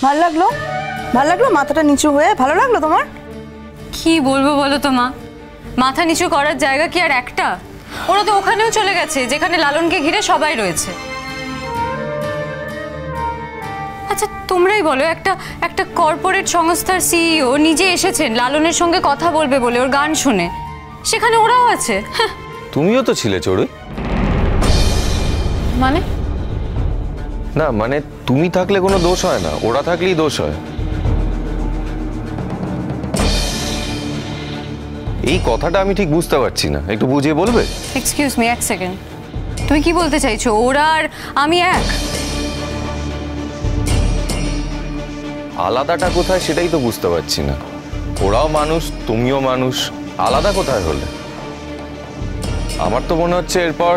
ভালো লাগলো? ভালো লাগলো মাথাটা নিচু হয়ে? ভালো লাগলো তোমার? কি বলবো বলো তো মা, মাথা নিচু করার জায়গা কি আর একটা? ওরা তো ওখানেও চলে গেছে যেখানে লালনকে ঘিরে সবাই রয়েছে। আচ্ছা তোমরাই বলো, একটা কর্পোরেট সংস্থার সিইও নিজে এসেছেন লালনের সঙ্গে কথা বলবে বলে, ওর গান শুনে, সেখানে ওরাও আছে। তুমিও তো ছিলে চড়ুই। মানে? না মানে তুমি থাকলে কোনো দোষ হয় না, ওরা থাকলেই দোষ হয়। এই কথাটা আমি ঠিক বুঝতে পারছি না, একটু বুঝিয়ে বলবে? এক্সকিউজ মি, এক সেকেন্ড, তুমি কি বলতে চাইছো ওরা আর আমি এক? আলাদাটা কোথায় সেটাই তো বুঝতে পারছি না। ওরাও মানুষ, তুমিও মানুষ, আলাদা কোথায় হলে? আমার তো মনে হচ্ছে এরপর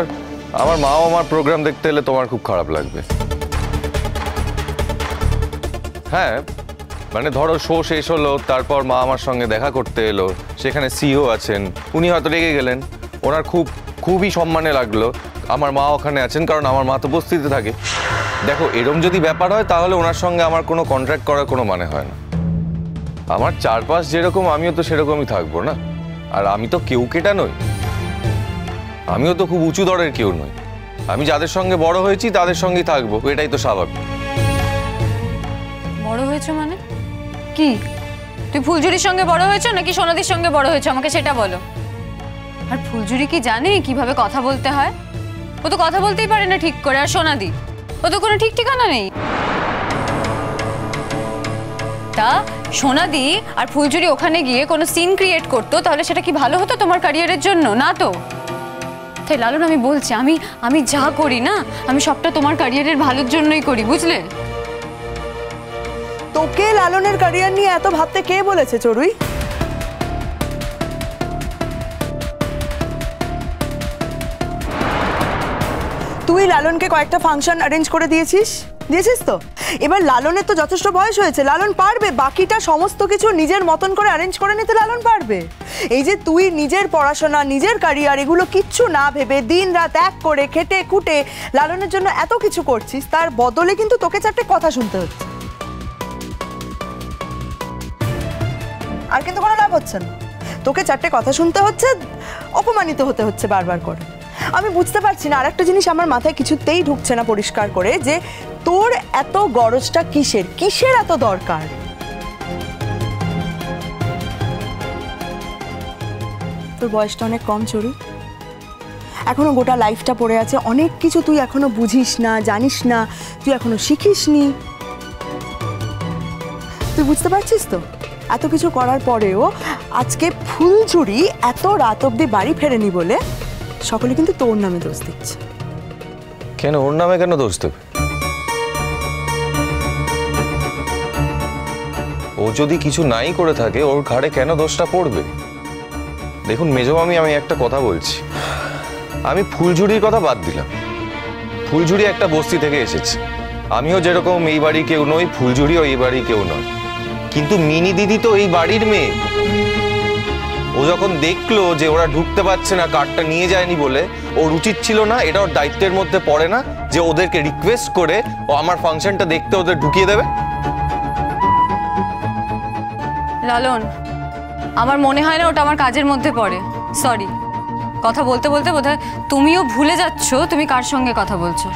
আমার মাও আমার প্রোগ্রাম দেখতে এলে তোমার খুব খারাপ লাগবে। হ্যাঁ মানে ধরো শো শেষ হলো, তারপর মা আমার সঙ্গে দেখা করতে এলো, সেখানে সিইও আছেন, উনি হয়তো রেগে গেলেন, ওনার খুবই সম্মানে লাগলো আমার মা ওখানে আছেন, কারণ আমার মা তো বস্তিতে থাকে। দেখো এরম যদি ব্যাপার হয় তাহলে ওনার সঙ্গে আমার কোনো কন্ট্রাক্ট করার কোনো মানে হয় না। আমার চারপাশ যেরকম আমিও তো সেরকমই থাকবো না। আর আমি তো কেউ কেটা নই, আমিও তো খুব উঁচু দরের কেউ নই। আমি যাদের সঙ্গে বড় হয়েছি তাদের সঙ্গেই থাকবো, এটাই তো স্বাভাবিক। বড় হয়েছো মানে কি? তুই ফুলঝুরির সঙ্গে বড় হয়েছো নাকি সোনাদির সঙ্গে বড় হয়েছো, আমাকে সেটা বলো। আর ফুলঝুরি কি জানে কিভাবে কথা বলতে হয়? ও তো কথা বলতেই পারে না ঠিক করে। আর সোনাদি, ও তো কোনো ঠিক ঠিকানা নেই। তা সোনাদি আর ফুলঝুরি ওখানে গিয়ে কোনো সিন ক্রিয়েট করতো, তাহলে সেটা কি ভালো হতো তোমার ক্যারিয়ারের জন্য? না তো। তাই লালন আমি বলছি, আমি যা করি না, আমি সবটা তোমার ক্যারিয়ারের ভালোর জন্যই করি, বুঝলে? তোকে লালনের ক্যারিয়ার নিয়ে এত ভাবতে কে বলেছে চড়ুই? তুই লালনকে কয়েকটা ফাংশন অ্যারেঞ্জ করে দিয়েছিস তো। এবার লালনের তো যথেষ্ট বয়স হয়েছে, লালন পারবে বাকিটা সমস্ত কিছু নিজের মতন করে অ্যারেঞ্জ করে নিতে। লালন পারবে। এই যে তুই নিজের পড়াশোনা, নিজের ক্যারিয়ার, এগুলো কিচ্ছু না ভেবে দিন রাত এক করে খেটে খুঁটে লালনের জন্য এত কিছু করছিস, তার বদলে কিন্তু তোকে চারটে কথা শুনতে হচ্ছে। আর কিন্তু কোনো লাভ হচ্ছে না, তোকে চারটে কথা শুনতে হচ্ছে, অপমানিত হতে হচ্ছে বারবার করে। আমি বুঝতে পারছি না, আরেকটা জিনিস আমার মাথায় কিছুতেই ঢুকছে না পরিষ্কার করে, যে তোর এত গরজটা কিসের এত দরকার? তোর বয়সটা অনেক কম চড়ুই, এখনো গোটা লাইফটা পড়ে আছে, অনেক কিছু তুই এখনো বুঝিস না, জানিস না, তুই এখনো শিখিসনি। তুই বুঝতে পারছিস তো? এত কিছু করার পরেও আজকে ফুলঝুরি এত রাত অব্দি বাড়ি ফেরেনি বলে সকলে কিন্তু তোর নামে দোষ দিচ্ছে। কেন ওর নামে কেন দোষ দেবে? ও যদি কিছু নাই করে থাকে ওর ঘাড়ে কেন দোষটা পড়বে? দেখুন মেজো মামি, আমি একটা কথা বলছি, আমি ফুলঝুরির কথা বাদ দিলাম। ফুলঝুরি একটা বস্তি থেকে এসেছে, আমিও যেরকম এই বাড়ি কেউ নই, ফুলঝুরিও এই বাড়ি কেউ নয়, কিন্তু মিনি দিদি তো এই বাড়ির মেয়ে। ও যখন দেখলো যে ওরা ঢুকতে পারছে না, কার্ডটা নিয়ে যায়নি বলে, ওর উচিত ছিল না, এটা ওর দায়িত্বের মধ্যে পড়ে না যে ওদেরকে রিকোয়েস্ট করে ও আমার ফাংশনটা দেখতে ওদের ঢুকিয়ে দেবে? লালন, আমার মনে হয় না ওটা আমার কাজের মধ্যে পড়ে। সরি, কথা বলতে বলতে বোধহয় তুমিও ভুলে যাচ্ছ তুমি কার সঙ্গে কথা বলছো।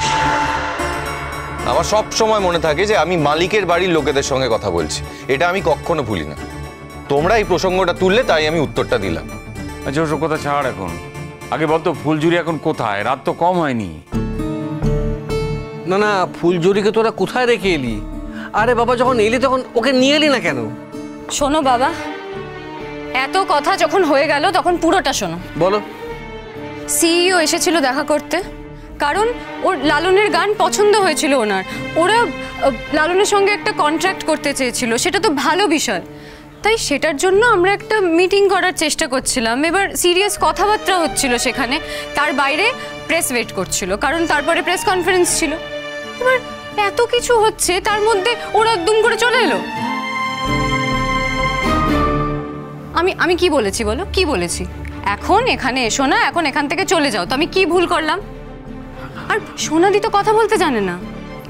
আমার সব সময় মনে থাকে যে আমি মালিকের বাড়ির লোকেদের সঙ্গে কথা বলছি, এটা আমি কখনো ভুলি না। তোমরা এই প্রসঙ্গটা তুললে তাই আমি উত্তরটা দিলাম। আচ্ছা ওসব কথা ছাড় এখন, আগে বলতো ফুলঝুরি এখন কোথায়? রাত তো কম হয়নি। না না, ফুলঝুরিকে তোরা কোথায় রেখে এলি? আরে বাবা, যখন এলি তখন ওকে নিয়ে এলি না কেন? শোনো বাবা, এত কথা যখন হয়ে গেল তখন পুরোটা শোনো। বলো। সিইও এসেছিল দেখা করতে, কারণ ওর লালনের গান পছন্দ হয়েছিল ওনার। ওরা লালনের সঙ্গে একটা কন্ট্রাক্ট করতে চেয়েছিল, সেটা তো ভালো বিষয়। তাই সেটার জন্য আমরা একটা মিটিং করার চেষ্টা করছিলাম। এবার সিরিয়াস কথাবার্তা হচ্ছিল সেখানে, তার বাইরে প্রেস ওয়েট করছিল, কারণ তারপরে প্রেস কনফারেন্স ছিল। এবার এত কিছু হচ্ছে, তার মধ্যে ওরা দুম করে চলে এলো। আমি কি বলেছি বলো, কি বলেছি? এখন এখানে এসো না, এখন এখান থেকে চলে যাও। তো আমি কি ভুল করলাম? আর সোনাদি তো কথা বলতে জানে না,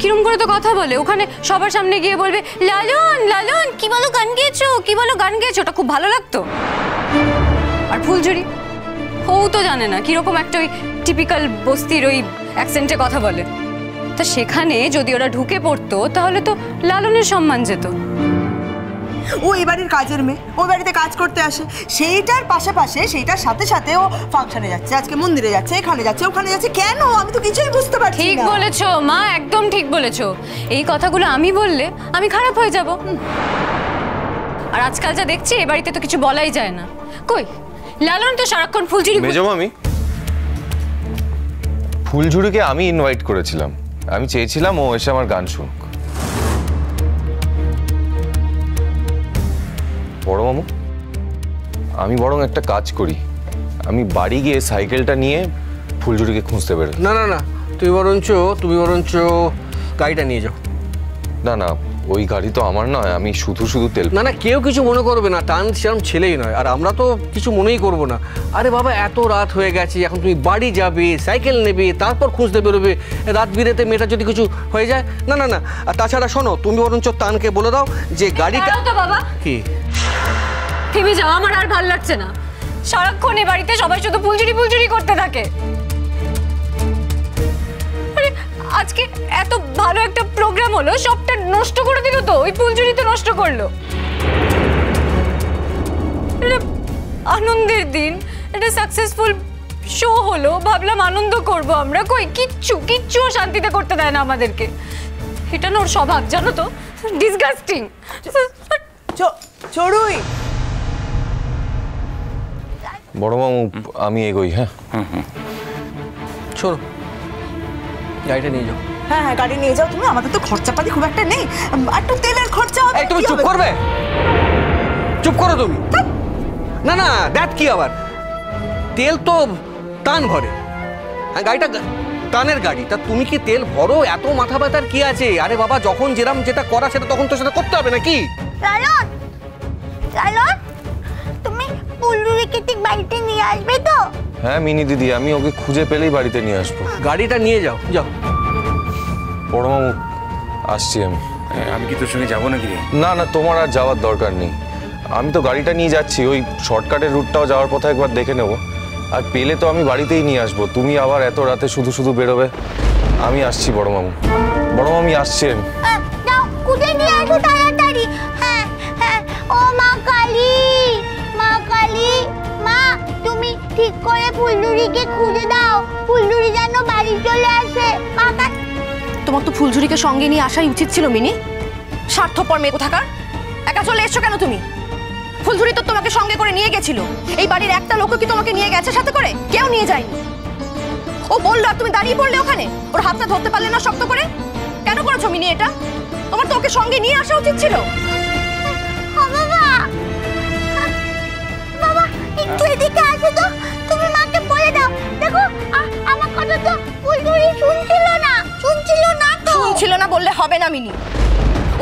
কিরম করে তো কথা বলে, ওখানে সবার সামনে গিয়ে বলবে লালন লালন কি বলো গান গেয়েছো, কি বলো গান গেয়েছো, ওটা খুব ভালো লাগতো। আর ফুলঝুরি ও তো জানে না কিরকম একটা ওই টিপিক্যাল বস্তির ওই অ্যাকসেন্টে কথা বলে। তা সেখানে যদি ওরা ঢুকে পড়তো তাহলে তো লালনের সম্মান যেত। ও এই বাড়ির কাজের মেয়ে, ওই বাড়িতে কাজ করতে আসে, সেইটার পাশাপাশি সেইটার সাথে সাথে ও ফাংশনে যাচ্ছে, আজকে মন্দিরে যাচ্ছে, এখানে যাচ্ছে, ওখানে যাচ্ছে, কেন? আমি তো কিছুই বুঝতে পারছি না। ঠিক বলেছো মা, একদম ঠিক বলেছো। এই কথাগুলো আমি বললে আমি খারাপ হয়ে যাব। আর আজকাল যা দেখছি এ বাড়িতে তো কিছু বলাই যায় না। কই লালন তো সারাক্ষণ ফুলঝুরি। মেজো মামি, ফুলঝুরিকে আমি ইনভাইট করেছিলাম, আমি চেয়েছিলাম ও এসে আমার গান শুনুক। বড় মামু, আমি বরং একটা কাজ করি, আমি বাড়ি গিয়ে সাইকেলটা নিয়ে ফুলঝুরিকে খুঁজতে বেরোই। না না না, তুমি বরঞ্চ গাড়িটা নিয়ে যাও। না না, ওই গাড়ি তো আমার নয়, আমি শুধু শুধু তেল। না না, কেউ কিছু মনে করবে না, টান সেরকম ছেলেই নয়, আর আমরা তো কিছু মনেই করব না। আরে বাবা, এত রাত হয়ে গেছে, এখন তুমি বাড়ি যাবে, সাইকেল নেবে, তারপর খুঁজতে বেরোবে, রাত বিরেতে মেয়েটা যদি কিছু হয়ে যায়। না না না, আর তাছাড়া শোনো, তুমি বরঞ্চ তানকে বলে দাও যে গাড়িটা। তো বাবা কি থেমে যাও, আমার আর ভাল লাগছে না। সারাক্ষণ এ বাড়িতে সবাই শুধু ফুলঝুরি ফুলঝুরি করতে থাকে। আরে আজকে এত ভালো একটা প্রোগ্রাম হলো, সবটা নষ্ট করে দিল তো, ওই ফুলঝুরি তো নষ্ট করলো। এটা আনন্দের দিন, এটা সাকসেসফুল শো হলো, ভাবলাম আনন্দ করব আমরা, কই কিচ্ছু শান্তিতে করতে দেয় না আমাদেরকে। এটা না ওর স্বভাব, জানো তো, ডিসগাস্টিং। চড়ুই, বড় মামু, আমি এগোই। হ্যাঁ শোনো, গাড়িটা নিয়ে যাও। হ্যাঁ হ্যাঁ গাড়ি নিয়ে যাও তুমি, আমাদের তো খরচাপাতি খুব একটা নেই, একটু তেলের খরচা হবে। এই তুমি চুপ করবে? চুপ করো তুমি। না না, দ্যাট কি আবার, তেল তো টান ভরে, গাড়িটা টানের গাড়ি, তা তুমি কি তেল ভরো? এত মাথা ব্যথার কি আছে? আরে বাবা, যখন যেরাম যেটা করা সেটা তখন তো সেটা করতে হবে নাকি? লালন, লালন, তুমি ফুলঝুরিকে ঠিক বাড়িতে নিয়ে আসবে তো? হ্যাঁ মিনি দিদি, আমি ওকে খুঁজে পেলেই বাড়িতে নিয়ে আসবো। গাড়িটা নিয়ে যাও, যাও। বড় মামু, আসছি আমি। আমি কি তোর সঙ্গে যাবো নাকি রে? না না, তোমার আর যাওয়ার দরকার নেই, আমি তো গাড়িটা নিয়ে যাচ্ছি, ওই শর্টকাটের রুটটাও যাওয়ার পথে একবার দেখে নেব, আর পেলে তো আমি বাড়িতেই নিয়ে আসবো। তুমি আবার এত রাতে শুধু শুধু বেরোবে? আমি আসছি বড় মামু, বড় মামি আসছি আমি। যাও, খুঁজে নিয়ে আসো তাড়াতাড়ি। হ্যাঁ হ্যাঁ, ও মা কালী, মা কালী, মা তুমি ঠিক করে ফুলঝুরিকে খুঁজে দাও, ফুলঝুরি যেন বাড়ি চলে আসে। মা তোমার তো ফুলঝুরিকে সঙ্গে নিয়ে আসাই উচিত ছিল মিনি, স্বার্থপর মেয়ে কোথাকার। একা চলে এসছো কেন তুমি? ফুলঝুরি তো তোমাকে সঙ্গে করে নিয়ে গেছিল, এই বাড়ির একটা লোক কি তোমাকে নিয়ে গেছে সাথে করে? কেউ নিয়ে যায়নি। ও বললো আর তুমি দাঁড়িয়ে পড়লে ওখানে, ওর হাতটা ধরতে পারলে না শক্ত করে? কেন করেছো মিনি এটা? তোমার তো ওকে সঙ্গে নিয়ে আসা উচিত ছিল। ও বাবা, বাবা একটু এদিকে আসো তো, তুমি মাকে বলে দাও। দেখো আমার কথা তো ফুলঝুরি শুনছিল না তো। শুনছিল না বললে হবে না মিনি,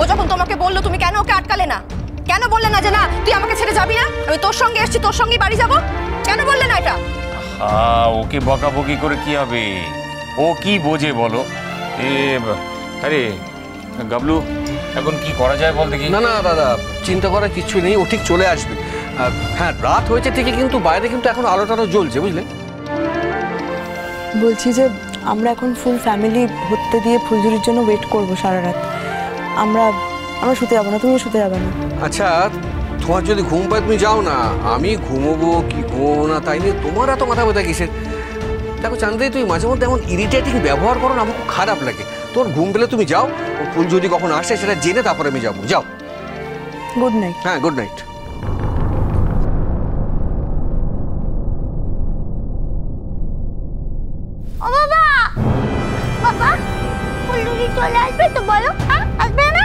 ও যখন তোমাকে বললো তুমি কেন ওকে আটকালে না? কেন বললে না যে না তুই আমাকে ছেড়ে যাবি না, আমি তোর সঙ্গে এসেছি, তোর সঙ্গেই বাড়ি যাবো? কেন বললে না এটা? ওকে বকাবকি করে কি হবে? ও কি বোঝে বলো? আরে গাবলু, এখন কি করা যায় বল দেখি। না না দাদা, চিন্তা করার কিছু নেই, ও ঠিক চলে আসবে। হ্যাঁ, রাত হয়েছে ঠিকই, কিন্তু বাইরে কিন্তু এখন আলোটাও জ্বলছে, বুঝলে? বলছি যে আমরা এখন ফুল ফ্যামিলি হতে দিয়ে ফুলঝুরির জন্য ওয়েট করবো সারা রাত। আমরা শুতে যাবো না, তুমিও শুতে যাবে না। আচ্ছা, তোমার যদি ঘুম পায় তুমি যাও না, আমি ঘুমোবো কি ঘুমোবো না তাই নিয়ে তোমার এত মাথা ব্যথা কিসের? দেখো চাঁদনি, তুই মাঝে মধ্যে এমন ইরিটেটিং ব্যবহার করো না, আমার খুব খারাপ লাগে। তোর ঘুম পেলে তুমি যাও, ও ফুল যদি কখন আসে সেটা জেনে তারপরে আমি যাবো। যাও। Good night. হ্যাঁ, গুড নাইট। ও বাবা, বাবা ফুলঝুরি চলে আসবে তো বলো? হ্যাঁ, আসবে না?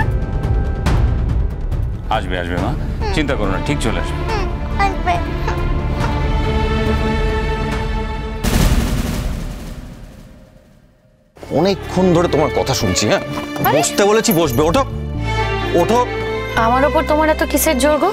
আসবে মা, চিন্তা করো না, ঠিক চলে আসবে। আসবে। অনেকক্ষণ ধরে তোমার কথা শুনছি। হ্যাঁ, বসতে বলেছি বসবে, ওঠো ওঠো। আমার ওপর তোমার এত কিসের জোর গো?